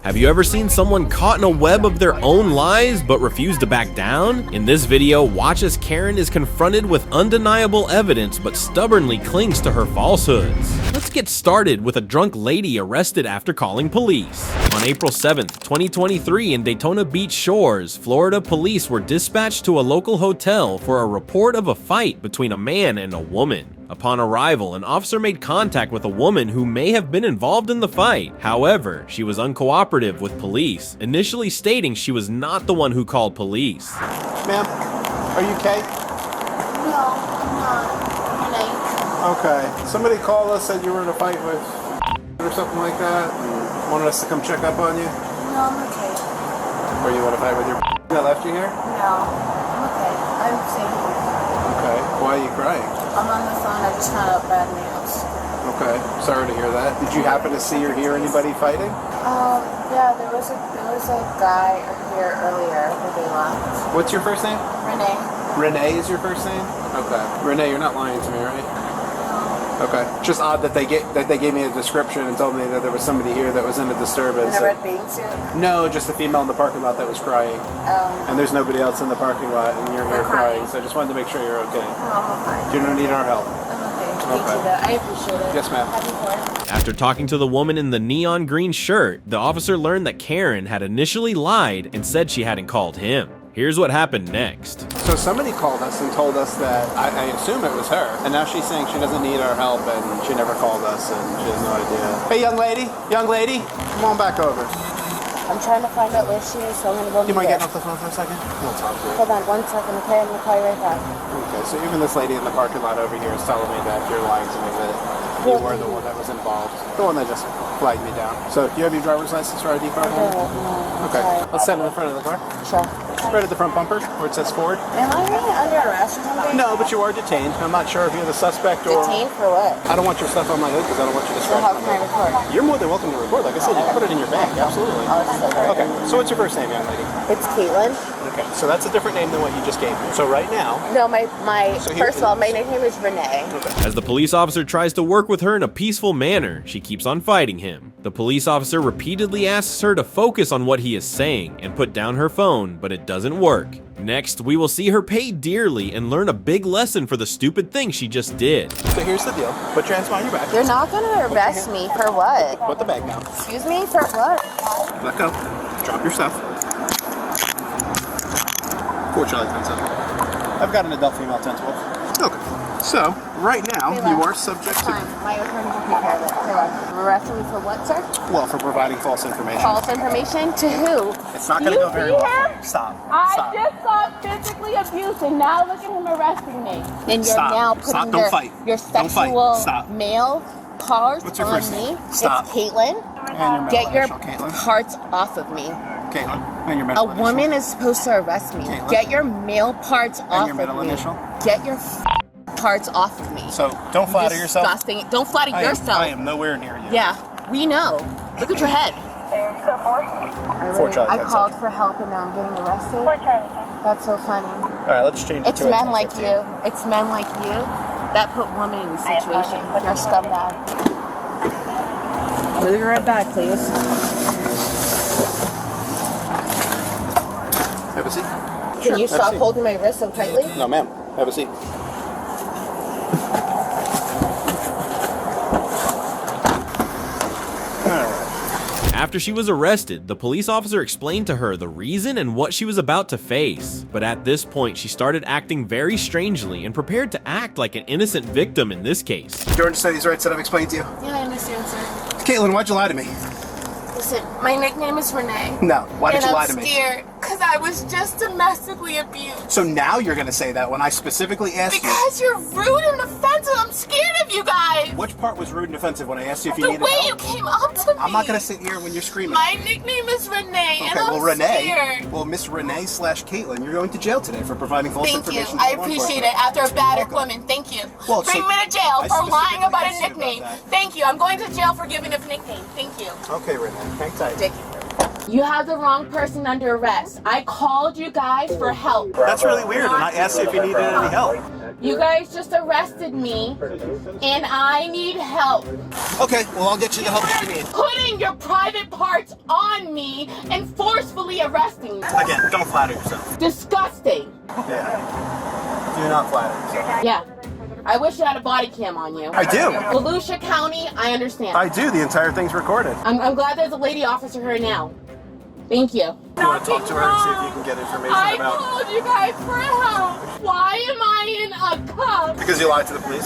Have you ever seen someone caught in a web of their own lies but refuse to back down? In this video, watch as Karen is confronted with undeniable evidence but stubbornly clings to her falsehoods. Let's get started with a drunk lady arrested after calling police. On April 7th, 2023 in Daytona Beach Shores, Florida, police were dispatched to a local hotel for a report of a fight between a man and a woman. Upon arrival, an officer made contact with a woman who may have been involved in the fight. However, she was uncooperative with police, initially stating she was not the one who called police. Ma'am, are you okay? No, I'm not. Okay. Somebody called us, said you were in a fight with or something like that, and wanted us to come check up on you. No, I'm okay. Were you in a fight with your that left you here? No, I'm okay. I'm safe. Okay. Why are you crying? I'm on the phone. I just found out bad news. Okay. Sorry to hear that. Did you happen to see or hear anybody fighting? Yeah, there was a guy here earlier that they left. What's your first name? Renee. Renee is your first name? Okay. Renee, you're not lying to me, right? No. Okay. Just odd that they gave me a description and told me that there was somebody here that was in a disturbance. In a red bathing suit? No, just a female in the parking lot that was crying. And there's nobody else in the parking lot, and you're here crying. So I just wanted to make sure you're okay. No, I'm fine. You don't need our help. I'm okay. Thank you, though. I appreciate it. Yes, ma'am. Happy 4th. After talking to the woman in the neon green shirt, the officer learned that Karen had initially lied and said she hadn't called him. Here's what happened next. So somebody called us and told us that, I assume it was her, and now she's saying she doesn't need our help and she never called us and she has no idea. Hey, young lady, come on back over. I'm trying to find out where she is, so I'm going to go Do you mind meet getting her. off the phone for a second? We'll talk to her. Hold on 1 second, okay? I'm going to call you right back. Okay, so even this lady in the parking lot over here is telling me that you're lying to me that you were the one that was involved. The one that just flagged me down. So, do you have your driver's license or ID card? No, Okay, sorry. let's stand in the front of the car. Sure. Right at the front bumper, where it says Ford. Am I really under arrest or something? No, but you are detained. I'm not sure if you're the suspect or... Detained for what? I don't want your stuff on my hood because I don't want you to So scratch how my can I hood. record? You're more than welcome to record. Like I said, you can put it in your bag. Absolutely. Oh, it's okay. Okay, so what's your first name, young lady? It's Caitlin. Okay, so that's a different name than what you just gave me. So right now... No, my So here- first of all, my nickname is Renee. As the police officer tries to work with her in a peaceful manner, she keeps on fighting him. The police officer repeatedly asks her to focus on what he is saying and put down her phone, but it doesn't work. Next, we will see her pay dearly and learn a big lesson for the stupid thing she just did. So here's the deal. Put your hands behind your back. You're not going to arrest me for what? Put the bag down. Excuse me? For what? Let go. Drop your stuff. 4 Charlie 10-7. I've got an adult female 10-12. Okay. So, right now, you are subject to... Fine. My attorney will take care of it. Hold on. Arresting me for what, sir? Well, for providing false information. False information? To who? It's not going to go very well. Stop. I Stop. just saw physically abusing. Now look at him arresting me. And you're Stop. now Stop. putting Don't fight. your Don't fight. sexual Stop. male parts What's your on first name? me. Stop. It's Caitlin. And your middle Get your initial, Caitlin. parts off of me. Caitlin. And your A middle initial. woman is supposed to arrest me. Caitlin. Get your male parts off your middle of me. initial? Get your parts off of me. So, don't flatter yourself. Disgusting. Don't flatter yourself. I am nowhere near you. Yeah, we know. Look at your head. Four Charlie, I that's called it. for help and now I'm getting arrested. That's so funny. All right, let's change it It's to a men like 10-15. you. It's men like you that put women in this situation. You're a scumbag. We'll be right back, please. Have a seat. Can you have a stop seat. holding my wrist so tightly? No, ma'am. Have a seat. After she was arrested, the police officer explained to her the reason and what she was about to face. But at this point, she started acting very strangely and prepared to act like an innocent victim in this case. Do you understand these rights that I've explained to you? Yeah, I understand, sir. Caitlin, why'd you lie to me? Listen, my nickname is Renee. No. Why did you lie to me? And I'm scared because I was just domestically abused. So now you're going to say that when I specifically asked you. Because you're rude and offensive. I'm scared of you guys. Which part was rude and offensive when I asked you if you The needed way help? you came up to me. I'm not going to sit here when you're screaming. My nickname is Renee, Okay, and I'm well, Renee. scared. Well, Miss Renee / Caitlin, you're going to jail today for providing false Thank you. information. to I law appreciate enforcement. it. After a battered You're welcome. woman, thank you. Well, Bring so me to jail I for lying specifically about a asked you about nickname. that. Thank you. I'm going to jail for giving a nickname. Thank you. Okay, Renee. Hang tight. Thank you. You have the wrong person under arrest. I called you guys for help. That's really weird, and I asked you if you needed any help. You guys just arrested me, and I need help. Okay, well, I'll get you the help that you need. Putting your private parts on me and forcefully arresting me. Again, don't flatter yourself. Disgusting. Yeah. Do not flatter yourself. Yeah. I wish you had a body cam on you. I do. Volusia County, I understand. I do. The entire thing's recorded. I'm glad there's a lady officer here now. Thank you. You want to talk to her and see if you can get information I about... called you guys for help. Why am I in a cuff? Because you lied to the police?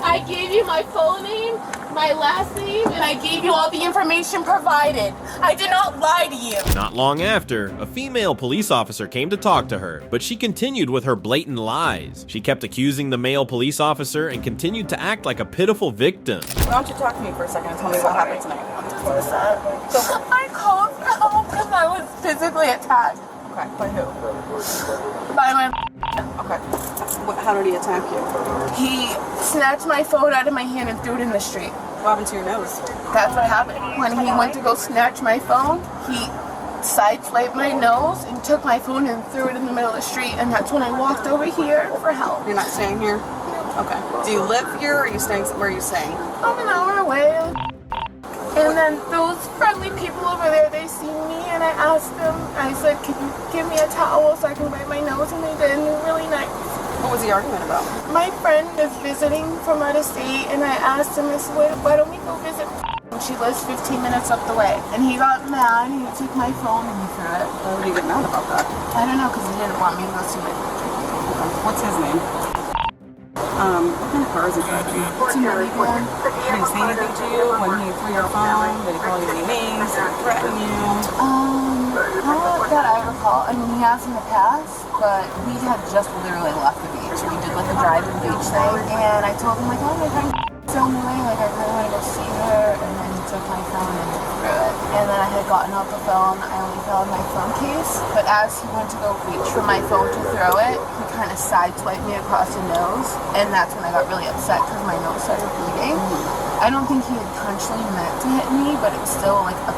I gave you my full name, my last name, and I gave you all the information provided. I did not lie to you. Not long after, a female police officer came to talk to her, but she continued with her blatant lies. She kept accusing the male police officer and continued to act like a pitiful victim. Why don't you talk to me for a second and tell me what happened tonight? So I called for help because I was physically attacked. Okay, by who? By my Okay. How did he attack you? He snatched my phone out of my hand and threw it in the street. What happened to your nose? That's what happened. When he went to go snatch my phone, he sideswiped my nose and took my phone and threw it in the middle of the street, and that's when I walked over here for help. You're not staying here? Okay. Do you live here or are you staying? Where are you staying? I'm an hour away. And then those friendly people over there, they see me and I asked them, I said, can you give me a towel so I can wipe my nose? And they did, and they were really nice. What was the argument about? My friend is visiting from out of state, and I asked him, I said, why don't we go visit? And she lives 15 minutes up the way. And he got mad, and he took my phone and he threw it. Why would you get mad about that? I don't know, because he didn't want me to go see my phone. What's his name? What kind of car is he driving? It's a really good one. Did he say anything to you when he threw your phone? Did he call you any names? Did he threaten you? Not that I recall. I mean, he has in the past, but we had just literally left the beach. We did like a drive-in beach thing, and I told him like, oh, my friend so annoying, like I really want to go see her, and then he took my phone and threw it. And then I had gotten out the phone. I only found my phone case, but as he went to go reach for my phone to throw it, he kind of sideswiped me across the nose, and that's when I got really upset because my nose started bleeding. I don't think he intentionally meant to hit me, but it's still like a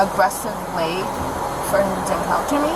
aggressive way for him to encounter me.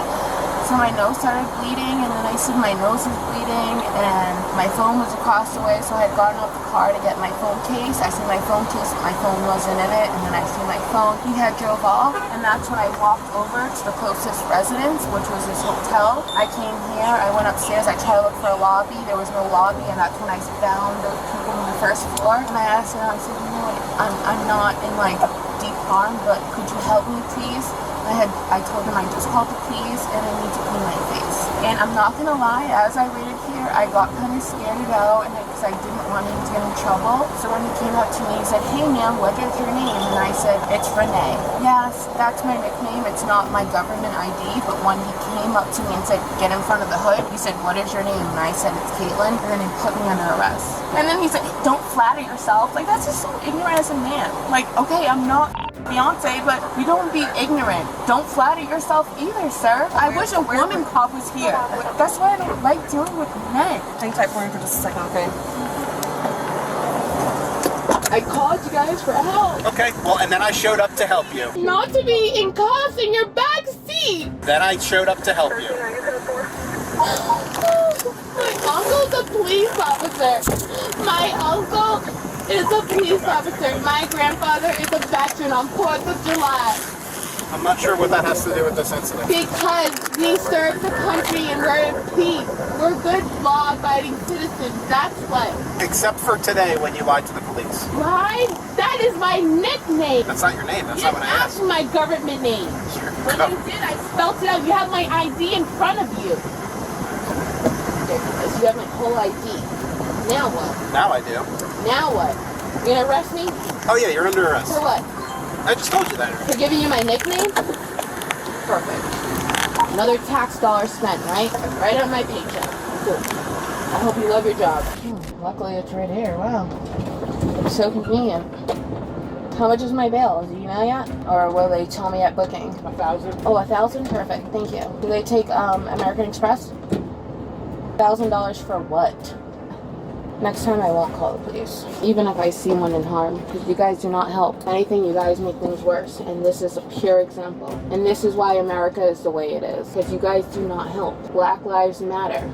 So my nose started bleeding, and then I said my nose was bleeding, and my phone was across the way, so I had gotten out the car to get my phone case. I see my phone case, but my phone wasn't in it, and then I see my phone. He had drove off, and that's when I walked over to the closest residence, which was this hotel. I came here, I went upstairs, I tried to look for a lobby. There was no lobby, and that's when I found those people on the first floor. And I asked him, I said, you know what, I'm not in like deep harm, but could you help me please? I told him I just called the police and I need to clean my face. And I'm not gonna lie, as I waited here, I got kind of scared out because I didn't want him to get in trouble. So when he came up to me, he said, hey ma'am, what is your name? And I said, it's Renee. Yes, that's my nickname. It's not my government ID, but when he came up to me and said, get in front of the hood, he said, what is your name? And I said, it's Caitlin. And then he put me under arrest. And then he said, don't flatter yourself. Like, that's just so ignorant as a man. Like, okay, I'm not Beyonce, but you don't be ignorant. Don't flatter yourself either, sir. I wish a woman cop was here. That's why I don't like dealing with men. Hang tight for me for just a second, okay? I called you guys for help. Okay, well, and then I showed up to help you. Not to be in cuffs in your back seat. Then I showed up to help you. My uncle's a police officer. My uncle is a police officer. My grandfather is a veteran on 4th of July. I'm not sure what that has to do with this incident. Because we serve the country and we're in peace. We're good law-abiding citizens. That's what. Except for today when you lied to the police. Lied? That is my nickname. That's not your name. That's You not didn't what I ask asked. for my government name. When you did, I spelled it out. You have my ID in front of you. Ridiculous. You have my whole ID. Now what? Now I do. Now what? You gonna arrest me? Oh yeah, you're under arrest. For what? I just told you that. For giving you my nickname? Perfect. Another tax dollar spent, right? Right on my paycheck. Cool. I hope you love your job. Luckily it's right here. Wow. It's so convenient. How much is my bail? Is it email yet? Or will they tell me at booking? 1,000. Oh, 1,000? Perfect. Thank you. Do they take American Express? $1,000 for what? Next time I won't call the police, even if I see one in harm, because you guys do not help. If anything, you guys make things worse, and this is a pure example. And this is why America is the way it is, because you guys do not help. Black lives matter.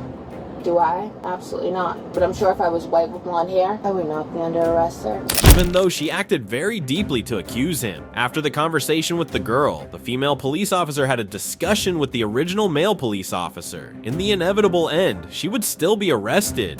Do I? Absolutely not. But I'm sure if I was white with blonde hair, I would not be under arrest, sir. Even though she acted very deeply to accuse him. After the conversation with the girl, the female police officer had a discussion with the original male police officer. In the inevitable end, she would still be arrested.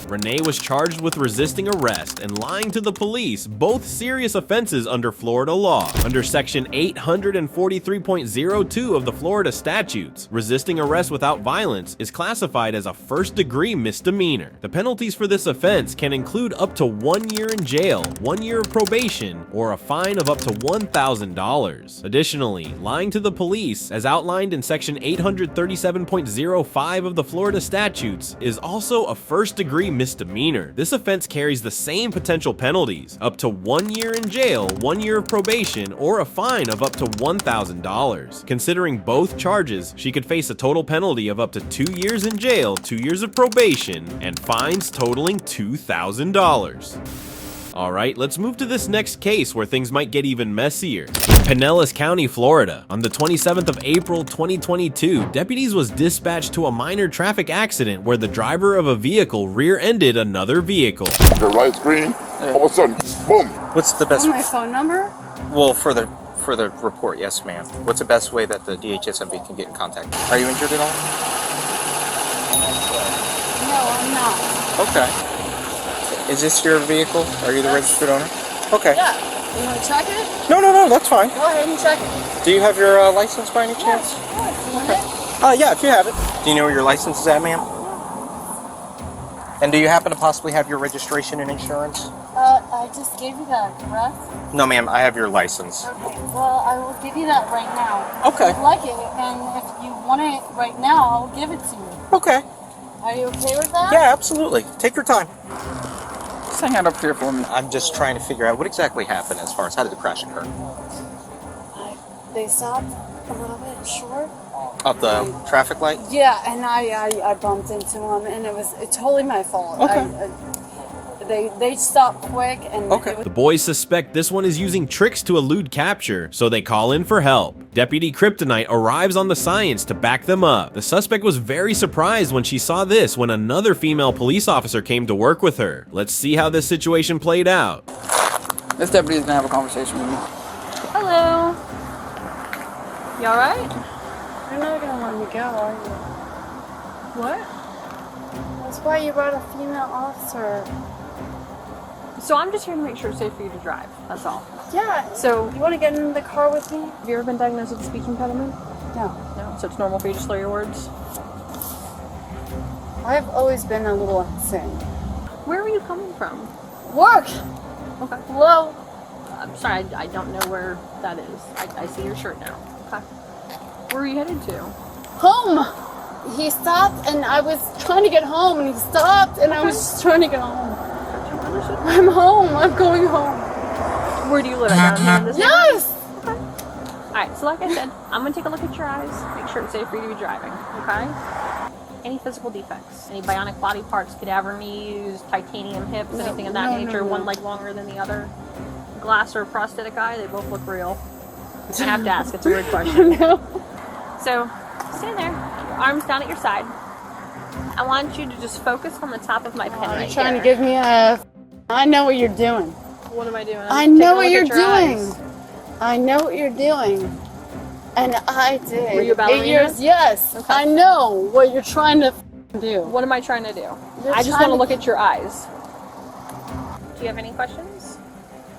Renee was charged with resisting arrest and lying to the police, both serious offenses under Florida law. Under section 843.02 of the Florida statutes, resisting arrest without violence is classified as a first-degree misdemeanor. The penalties for this offense can include up to 1 year in jail, 1 year of probation, or a fine of up to $1,000. Additionally, lying to the police, as outlined in section 837.05 of the Florida statutes, is also a first-degree misdemeanor. This offense carries the same potential penalties, up to 1 year in jail, 1 year of probation, or a fine of up to $1,000. Considering both charges, she could face a total penalty of up to 2 years in jail, 2 years of probation, and fines totaling $2,000. Alright, let's move to this next case where things might get even messier. In Pinellas County, Florida, on the 27th of April 2022, deputies was dispatched to a minor traffic accident where the driver of a vehicle rear-ended another vehicle. The light's green, all of a sudden, boom. What's the best? My phone number? Well, for the report, yes, ma'am. What's the best way that the DHSMB can get in contact? Are you injured at all? No, I'm not. Okay. Is this your vehicle? Are you the registered owner? Okay. Yeah. You want to check it? No, that's fine. Go ahead and check it. Do you have your license by any chance? You want it? Yeah, if you have it. Do you know where your license is at, ma'am? And do you happen to possibly have your registration and insurance? I just gave you that, correct? No, ma'am, I have your license. Okay, well, I will give you that right now. Okay. If you like it, and if you want it right now, I'll give it to you. Okay. Are you okay with that? Yeah, absolutely. Take your time. Just hang out up here for me. I'm just trying to figure out what exactly happened as far as how did the crash occur? They stopped a little bit short. Up the traffic light? Yeah, and I bumped into them, and it's totally my fault. Okay. They stopped quick, and Okay. The boys suspect this one is using tricks to elude capture, so they call in for help. Deputy Kryptonite arrives on the science to back them up. The suspect was very surprised when she saw this when another female police officer came to work with her. Let's see how this situation played out. This deputy's gonna have a conversation with me. Hello. You alright? You're not gonna let me go, are you? What? That's why you brought a female officer. So I'm just here to make sure it's safe for you to drive. That's all. Yeah. So, You want to get in the car with me? have you ever been diagnosed with a speech impediment? No. No. So it's normal for you to slur your words? I've always been a little insane. Where are you coming from? Work. Okay. Hello. I'm sorry, I don't know where that is. I see your shirt now. Okay. Where are you headed to? Home. He stopped, and I was trying to get home, and he stopped, and I was just trying to get home. I'm home. I'm going home. Where do you live? Down here in this Yes. neighborhood? Alright, so like I said, I'm going to take a look at your eyes, make sure it's safe for you to be driving, okay? Any physical defects, any bionic body parts, cadaver knees, titanium hips, anything of that nature, one leg longer than the other, glass or prosthetic eye, they both look real. I have to ask, it's a weird question. No. So, stand there, your arms down at your side. I want you to just focus on the top of my pen right You're trying here. to give me a... I know what you're doing. What am I doing? I Take a know look what at you're your doing. eyes. I know what you're doing. And I did. Were you a ballerina? 8 years, yes. Okay. I know what you're trying to do. What am I trying to do? You're I just trying want to to- look at your eyes. Do you have any questions?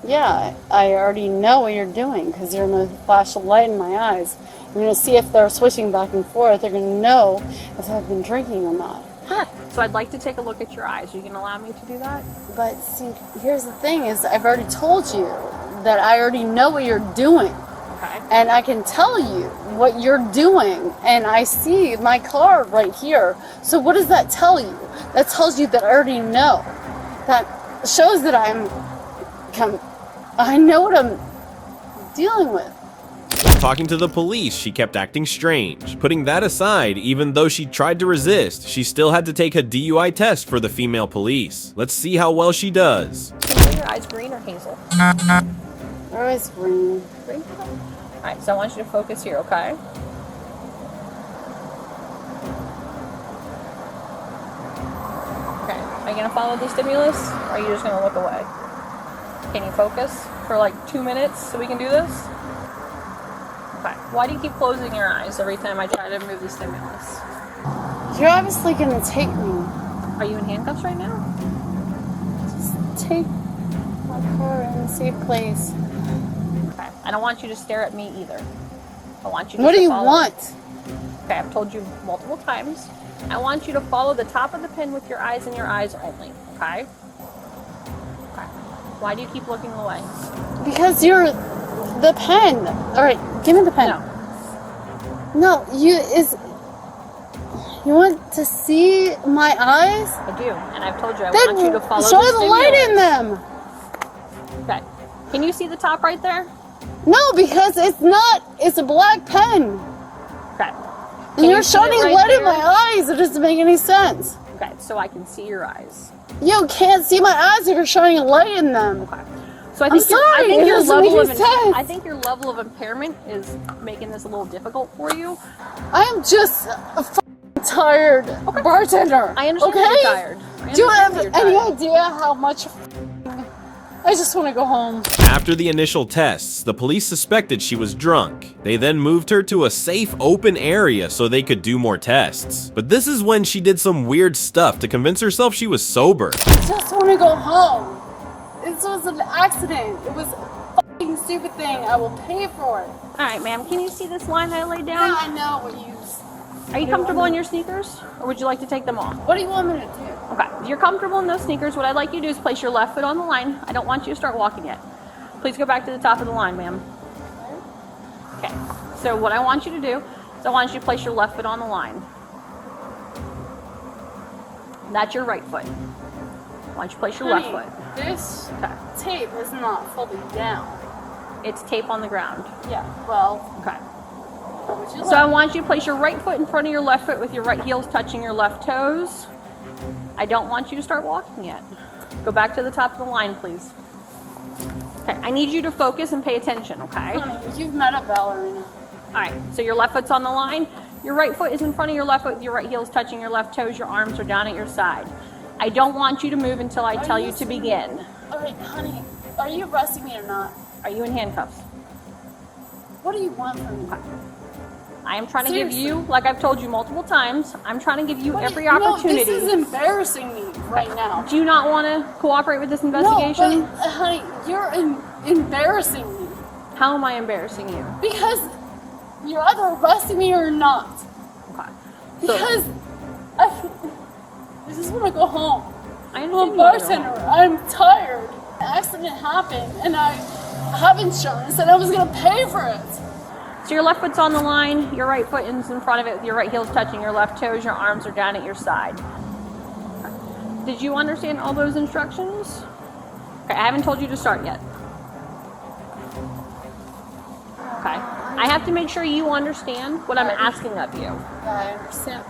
Yeah, I already know what you're doing because you're going to flash a light in my eyes. You're going to see if they're switching back and forth. They're going to know if I've been drinking or not. Huh. So I'd like to take a look at your eyes. Are you going to allow me to do that? But see, here's the thing is I've already told you that I already know what you're doing. Okay. And I can tell you what you're doing. And I see my car right here. So what does that tell you? That tells you that I already know. That shows that I know what I'm dealing with. talking to the police, she kept acting strange. Putting that aside, even though she tried to resist, she still had to take a DUI test for the female police. Let's see how well she does. Are your eyes green or hazel? Her eyes green. Green? Alright, so I want you to focus here, okay? Okay, are you going to follow the stimulus, or are you just going to look away? Can you focus for like 2 minutes so we can do this? Okay, why do you keep closing your eyes every time I try to remove the stimulus? You're obviously gonna take me. Are you in handcuffs right now? Just take my car in a safe place. Okay, I don't want you to stare at me either. I want you to What do you follow. want? Okay, I've told you multiple times. I want you to follow the top of the pin with your eyes and your eyes only, okay? Okay. Why do you keep looking away? Because you're the pen. Alright, give me the pen. No. No, you want to see my eyes? I do, and I've told you I Then want you to follow show the the light in them. Okay. Can you see the top right there? No, because it's a black pen. Okay. And you're you see it shining right light in there? my eyes. It doesn't make any sense. Okay, so I can see your eyes. You can't see my eyes if you're shining light in them. Okay. So I think sorry, it doesn't make any sense. I think your level of impairment is making this a little difficult for you. I am just a tired bartender. I understand okay? you're tired. Do you have any idea how much I just want to go home. After the initial tests, the police suspected she was drunk. They then moved her to a safe, open area so they could do more tests. But this is when she did some weird stuff to convince herself she was sober. I just want to go home. This was an accident. It was a fucking stupid thing. I will pay for it. Alright, ma'am, can you see this line that I laid down? Yeah, I know what you... Are you comfortable in your sneakers? Or would you like to take them off? What do you want me to do? Okay, if you're comfortable in those sneakers, what I'd like you to do is place your left foot on the line. I don't want you to start walking yet. Please go back to the top of the line, ma'am. Okay, so what I want you to do is I want you to place your left foot on the line. That's your right foot. I want you to place your left foot. This Okay. tape is not fully down. It's tape on the ground. Yeah, well, Okay. what would you So I like? want you to place your right foot in front of your left foot with your right heels touching your left toes. I don't want you to start walking yet. Go back to the top of the line, please. Okay, I need you to focus and pay attention, okay? Honey, you've met a ballerina. Alright, so your left foot's on the line. Your right foot is in front of your left foot with your right heels touching your left toes. Your arms are down at your side. I don't want you to move until I tell you to begin. Alright, honey, are you arresting me or not? Are you in handcuffs? What do you want from me? I am trying to give Seriously. you, like I've told you multiple times, I'm trying to give you every No, opportunity. this is embarrassing me right now. Do you not want to cooperate with this investigation? No, but, honey, you're embarrassing me. How am I embarrassing you? Because you're either arresting me or not. Okay. Because I just want to go home. I I'm a understand you wanna go bartender. home. I'm tired. The accident happened, and I have insurance, and I was going to pay for it. So your left foot's on the line, your right foot is in front of it with your right heels touching your left toes, your arms are down at your side. Okay. Did you understand all those instructions? Okay, I haven't told you to start yet. Okay. I have to make sure you understand what I'm asking of you. I understand.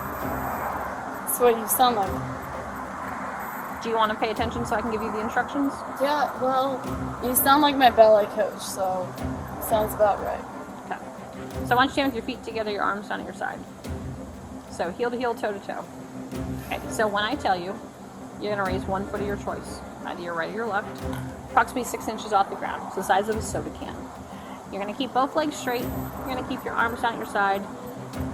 That's what you sound like. Do you want to pay attention so I can give you the instructions? Yeah, well, you sound like my ballet coach, so sounds about right. Okay. So I want you to stand with your feet together, your arms down at your side. So heel to heel, toe to toe. Okay, so when I tell you, you're going to raise one foot of your choice, either your right or your left, approximately 6 inches off the ground. It's the size of a soda can. You're going to keep both legs straight. You're going to keep your arms down at your side.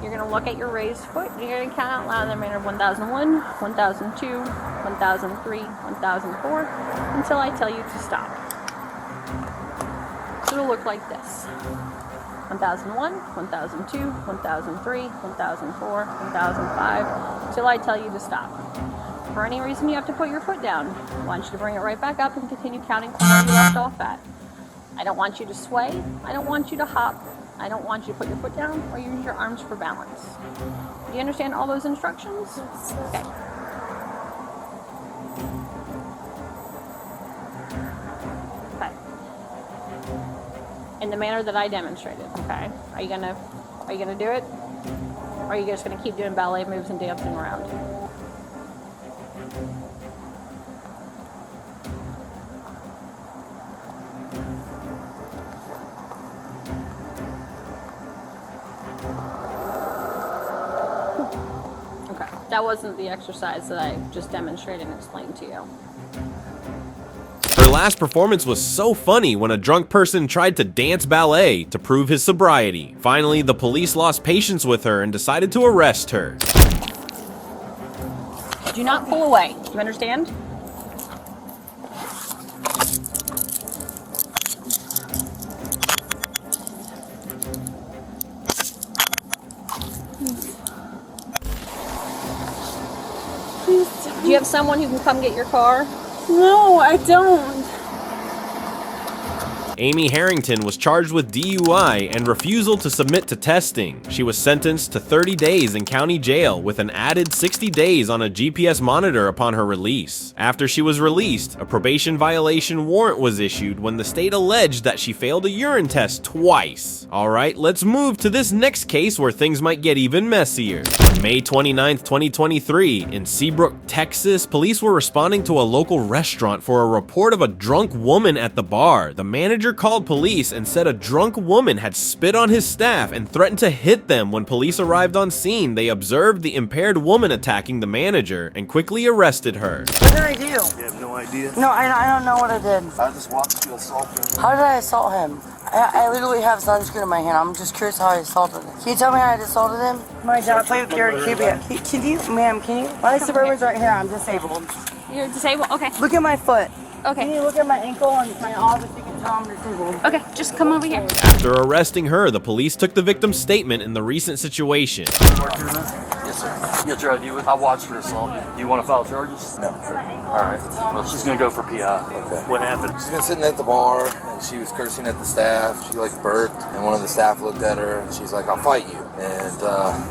You're going to look at your raised foot. You're going to count out loud in the manner of 1001, 1002, 1003, 1004, until I tell you to stop. So it'll look like this. 1001, 1002, 1003, 1004, 1005, until I tell you to stop. For any reason you have to put your foot down, I want you to bring it right back up and continue counting from where you left off at. I don't want you to sway. I don't want you to hop. I don't want you to put your foot down or use your arms for balance. Do you understand all those instructions? Okay. Okay. In the manner that I demonstrated, okay? Are you gonna do it? Or are you just gonna keep doing ballet moves and dancing around? Okay, that wasn't the exercise that I just demonstrated and explained to you. Her last performance was so funny when a drunk person tried to dance ballet to prove his sobriety. Finally, the police lost patience with her and decided to arrest her. Do not pull away. Do you understand? Do you have someone who can come get your car? No, I don't. Amy Harrington was charged with DUI and refusal to submit to testing. She was sentenced to 30 days in county jail with an added 60 days on a GPS monitor upon her release. After she was released, a probation violation warrant was issued when the state alleged that she failed a urine test twice. Alright, let's move to this next case where things might get even messier. On May 29, 2023, in Seabrook, Texas, police were responding to a local restaurant for a report of a drunk woman at the bar. The manager called police and said a drunk woman had spit on his staff and threatened to hit them. When police arrived on scene, they observed the impaired woman attacking the manager and quickly arrested her. What did I do? You have no idea? No, I don't know what I did. I just watched you assault him. How did I assault him? I literally have sunscreen in my hand. I'm just curious how I assaulted him. Can you tell me how I assaulted him? My dad played with Gary Cubic. Can you, ma'am, can you? My Suburban's right here. I'm disabled. You're disabled? Okay. Look at my foot. Okay. Can you look at my ankle and my arm if you can tell I'm disabled? Okay, just come over here. After arresting her, the police took the victim's statement in the recent situation. Yes, sir. Get your ID with. I watched her assault. Do you want to file charges? No. All right. Well, she's gonna go for PI. Okay. What happened? She's been sitting at the bar and she was cursing at the staff. She like burped and one of the staff looked at her and she's like, "I'll fight you." And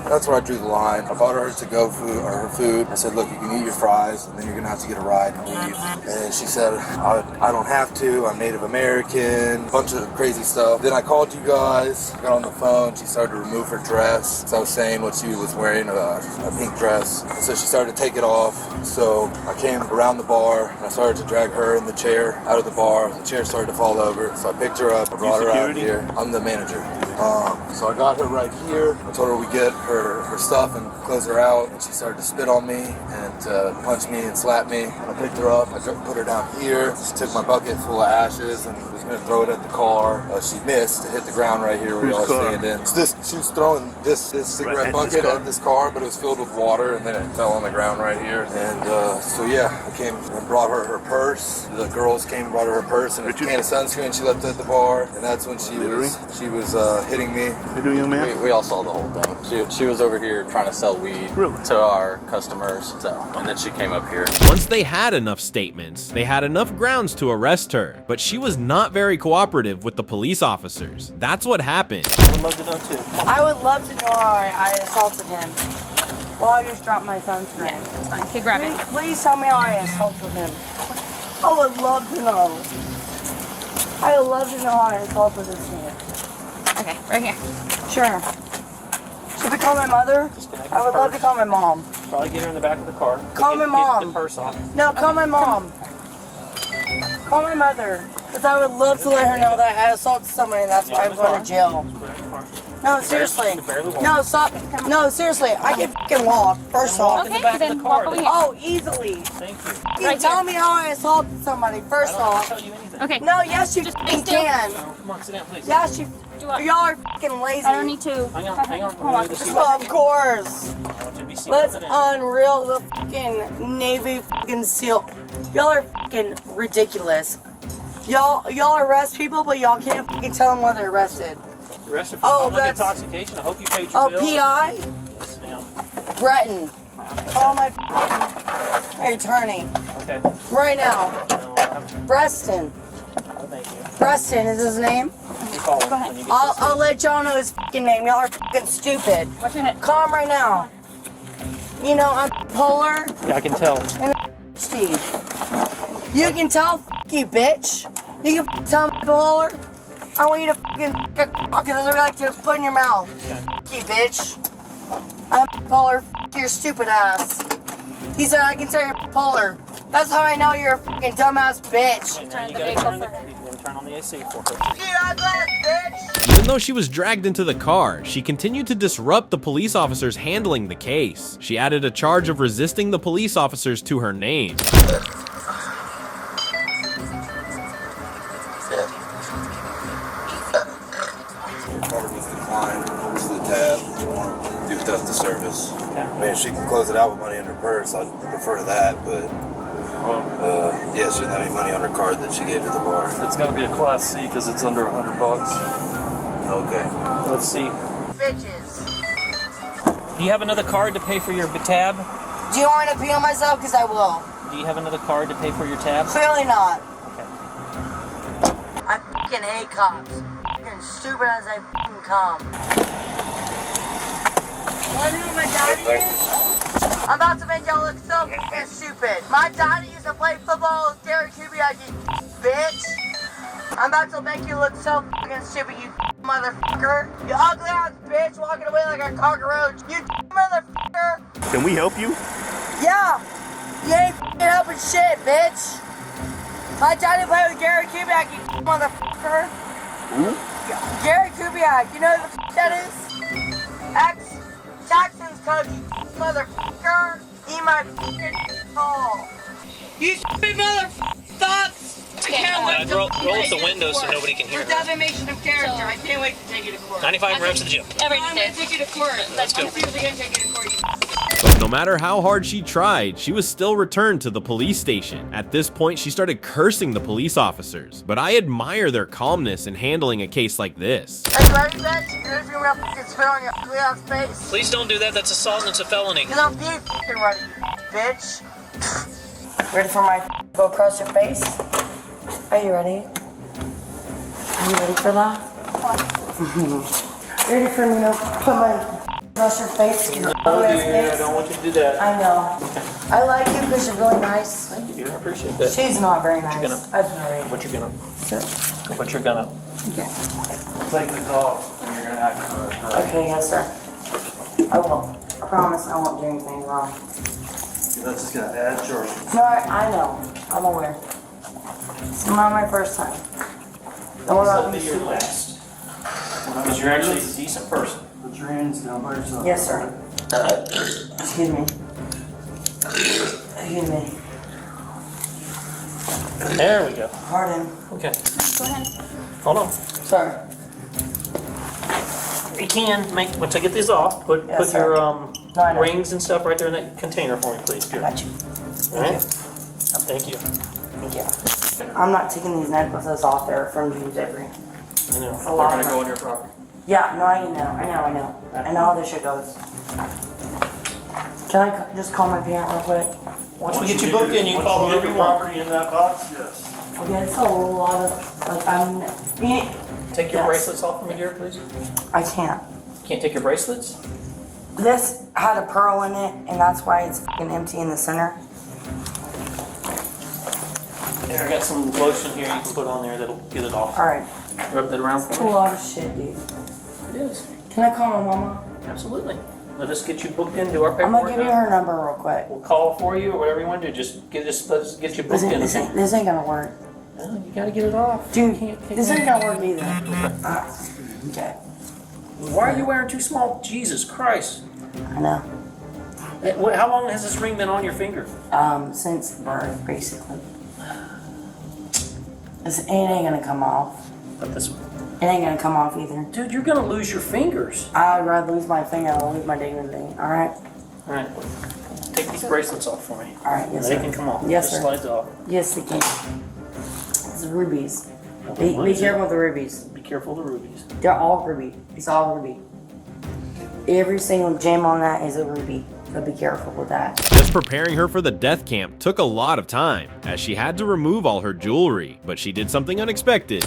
that's where I drew the line. I bought her to-go food or her food. I said, "Look, you can eat your fries and then you're gonna have to get a ride and leave." And she said, I don't have to. I'm Native American. A bunch of crazy stuff. Then I called you guys. Got on the phone. She started to remove her dress. So I was saying what she was wearing, a pink dress. So she started to take it off. So I came around the bar and I started to drag her in the chair out of the bar. The chair started to fall over. So I picked her up. I brought her out here. I'm the manager. So I got her right here. I told her we get her stuff and close her out. And she started to spit on me and punch me and slap me. I picked her up. I put her down here. She took my bucket full of ashes and was going to throw it at the car. She missed. It hit the ground right here where y'all are standing. She was throwing this cigarette bucket at this car, but it was filled with water, and then it fell on the ground right here. And so yeah, I came and brought her purse. The girls came and brought her purse and a can of sunscreen she left at the bar. And that's when she was hitting me. We all saw the whole thing. She was over here trying to sell weed to our customers. So, and then she came up here. Once they had enough statements, they had enough grounds to arrest her, but she was not very cooperative with the police officers. That's what happened. I would love to know too. I would love to know how I assaulted him. Well, I just dropped my sunscreen. Yeah, that's fine. Okay, grab it. Please tell me how I assaulted him. I would love to know. I would love to know how I assaulted this man. Okay, right here. Sure. Should we call my mother? I would love to call my mom. Probably get her in the back of the car. Call my mom. Get the purse off. No, call my mom. Call my mother. Because I would love to let her know that I assaulted somebody and that's why I'm going to jail. No, seriously. No, stop. No, seriously. I can fucking walk. First off. Okay, then walk over here. Oh, easily. Thank you. You tell me how I assaulted somebody. First off. Tell you anything. Okay. No, yes, you fucking can. Come on, sit down, please. Yes, you. Y'all are fucking lazy. I don't need to. Hang on. Hold on. Of course. I want you to be seated. Let's unreel the fucking Navy fucking SEAL. Y'all are fucking ridiculous. Y'all arrest people, but y'all can't fucking tell them why they're arrested. Arrested for public intoxication. I hope you paid your bill. PI? Yes, ma'am. Breton. Call my attorney. Okay. Right now. No, Preston. thank you. Preston is his name? call him when you get I'll let y'all know his fucking name. Y'all are fucking stupid. What's your name? Call him right now. You know, I'm polar. Yeah, I can tell. And Steve. You can tell, you bitch. You can tell me polar. I want you to fucking because I like to put in your mouth. You bitch. I'm polar. Your stupid ass. He said I can tell you're polar. That's how I know you're a fucking dumbass bitch. You gotta turn on the AC for her. You ugly bitch. Even though she was dragged into the car, she continued to disrupt the police officers handling the case. She added a charge of resisting the police officers to her name. Do theft to service. I mean, if she can close it out with money in her purse, I'd prefer that, but yeah, she didn't have any money on her card that she gave to the bar. It's gonna be a Class C because it's under $100. Okay. Let's see. Bitches. Do you have another card to pay for your tab? Do you want me to pee on myself? Because I will. Do you have another card to pay for your tab? Clearly not. Okay. I fucking hate cops. Fucking stupid as I fucking come. Wanna know what my daddy is? I'm about to make y'all look so fucking stupid. My daddy used to play football with Derek Kubiak, you bitch. I'm about to make you look so fucking stupid, you motherfucker. You ugly ass bitch walking away like a cockroach. You motherfucker. Can we help you? Yeah. You ain't fucking helping shit, bitch. My daddy played with Gary Kubiak, you motherfucker. Who? Gary Kubiak, you know who the that is? Ex-Texans coach, you motherfucker. Eat my fucking soul. You stupid motherfucker thoughts. I can't wait to roll up the window so nobody can hear For her. defamation of character, I can't wait to take you to court. 95 reps to the gym. I'm gonna take you to court. Let's go. I'm seriously gonna take you to court. But no matter how hard she tried, she was still returned to the police station. At this point, she started cursing the police officers. But I admire their calmness in handling a case like this. Are you ready, bitch? You're just gonna fucking spit on your ugly ass face. Please don't do that. That's assault and it's a felony. Cause I'm being fucking ready, you bitch. Ready for my go across your face? Are you ready? Are you ready for that? Ready for me to put my across your face? Oh dear, I don't want you to do that. I know. I like you because you're really nice. Thank you, I appreciate that. She's not very nice. Gonna- I've married. What you gonna? What you're gonna? Okay. Take this off and you're gonna act correct. Okay, yes, sir. I won't. I promise I won't do anything wrong. That's just gonna add charges. No, I know. I'm aware. It's not my first time. Don't worry about me. You're last. Because you're actually a decent person. Put your hands down by yourself. Yes, sir. Excuse me. Excuse me. There we go. Pardon. Okay. Go ahead. Hold on. Sorry. You can make, once I get these off, put Yes, sir. your No, I know. rings and stuff right there in that container for me, please. Here. Got you. Alright? Thank you. Thank you. I'm not taking these necklaces off there from James Avery. I know. A lot They're of gonna go on your property. Yeah, no, I know. I know how this shit goes. Can I just call my parent real quick? Once we get you booked in, you can call whoever you want. Property in that box? Yes. Okay, it's a lot of, like, Take your Yes. bracelets off from me here, please. I can't. Can't take your bracelets? This had a pearl in it, and that's why it's fucking empty in the center. I got some lotion here you can put on there that'll get it off. Alright. Rub that around It's for a me. lot of shit, dude. It is. Can I call my mama? Absolutely. Let us get you booked in, do our I'm paperwork. gonna give you her number real quick. We'll call for you or whatever you want to do. Just let's get you booked in. This ain't gonna work. No, you gotta get it off. Dude, Can't take this it. ain't gonna work either. Okay. Why are you wearing too small? Jesus Christ. I know. How long has this ring been on your finger? Since birth, basically. It ain't gonna come off. But this one. It ain't gonna come off either. Dude, you're gonna lose your fingers. I'd rather lose my finger than lose my dignity. Alright? Alright. Take these bracelets off for me. Alright, yes, They sir. can come off. Yes, Just sir. slides off. Yes, they can. It's rubies. Okay, what Be is it? careful with the rubies. Be careful of the rubies. They're all ruby. It's all ruby. Every single gem on that is a ruby. So be careful with that. Just preparing her for the death camp took a lot of time, as she had to remove all her jewelry, but she did something unexpected.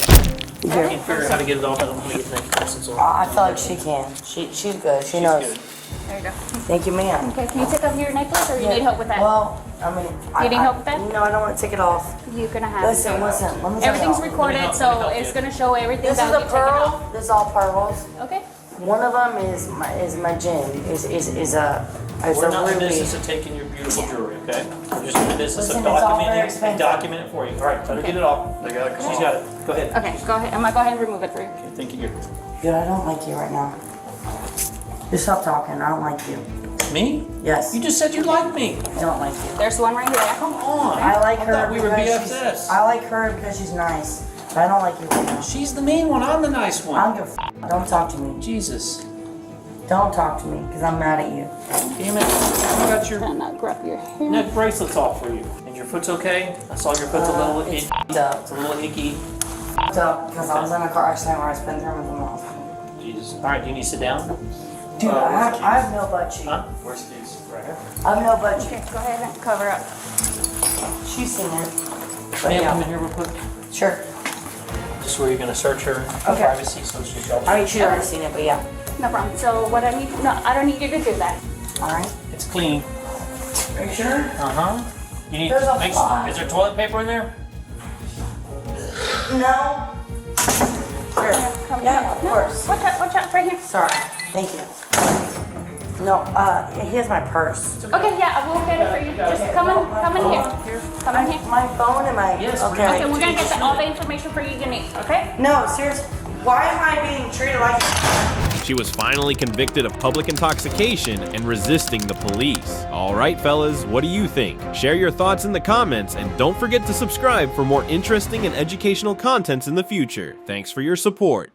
Here. Can't figure out how to get it off. I don't know how to get that person off. I feel like she can. She's good. She knows. Good. There you go. Thank you, ma'am. Okay, can you take off your necklace or you need help with that? Well, I mean, You need help with that? No, I don't want to take it off. You're gonna have Listen. Let me tell Everything's y'all. recorded, so it's gonna show everything This that is you a take it off. pearl. This is all pearls. Okay. One of them is my gem. Is a We're not in the ruby. business of taking your beautiful jewelry, okay? We're just in the business Listen, of it's all very documenting and expensive. document it for you. All right, let her get it off. She's got it. Go ahead. Okay, go ahead. I'm gonna go ahead and remove it for you. Okay, thank you. Dude, I don't like you right now. Just stop talking. I don't like you. Me? Yes. You just said you liked me. I don't like you. There's one right here. Come on. I like her thought we were because BFFs. she's. I like her because she's nice. But I don't like you right now. She's the mean one. I'm the nice I one. don't give a f. Don't talk to me. Jesus. Don't talk to me because I'm mad at you. Damn it. I got your Trying to grab your hair. neck bracelets off for you. And your foot's okay? I saw your foot's a little It's itchy. f***ed up. It's a little icky. F***ed up because I was in a car accident where I spent time with the hospital. Jesus. All right, do you need to sit down? Dude, I have no butt cheek. Huh? Where's the keys? Right here. I have no butt cheek. Okay, go ahead and cover up. She's seen it. But Ma'am, yeah. come in here real quick. Sure. Just where you're going to search her for Okay. privacy so she shelters. I mean, she's already seen it, but yeah. No problem. So what I need, no, I don't need you to do that. All right. It's clean. Are you sure? Uh-huh. You need There's a to fly. Is there toilet paper in there? No. Sure. Come Yeah, here. of course. Watch out, right here. Sorry. Thank you. No, here's my purse. Okay, yeah, I will get it for you. Just come in here. Come in here. My phone and my. Yes, Okay. Okay, we're gonna get all the information for you need, okay? No, seriously. Why am I being treated like? She was finally convicted of public intoxication and resisting the police. All right, fellas, what do you think? Share your thoughts in the comments and don't forget to subscribe for more interesting and educational contents in the future. Thanks for your support.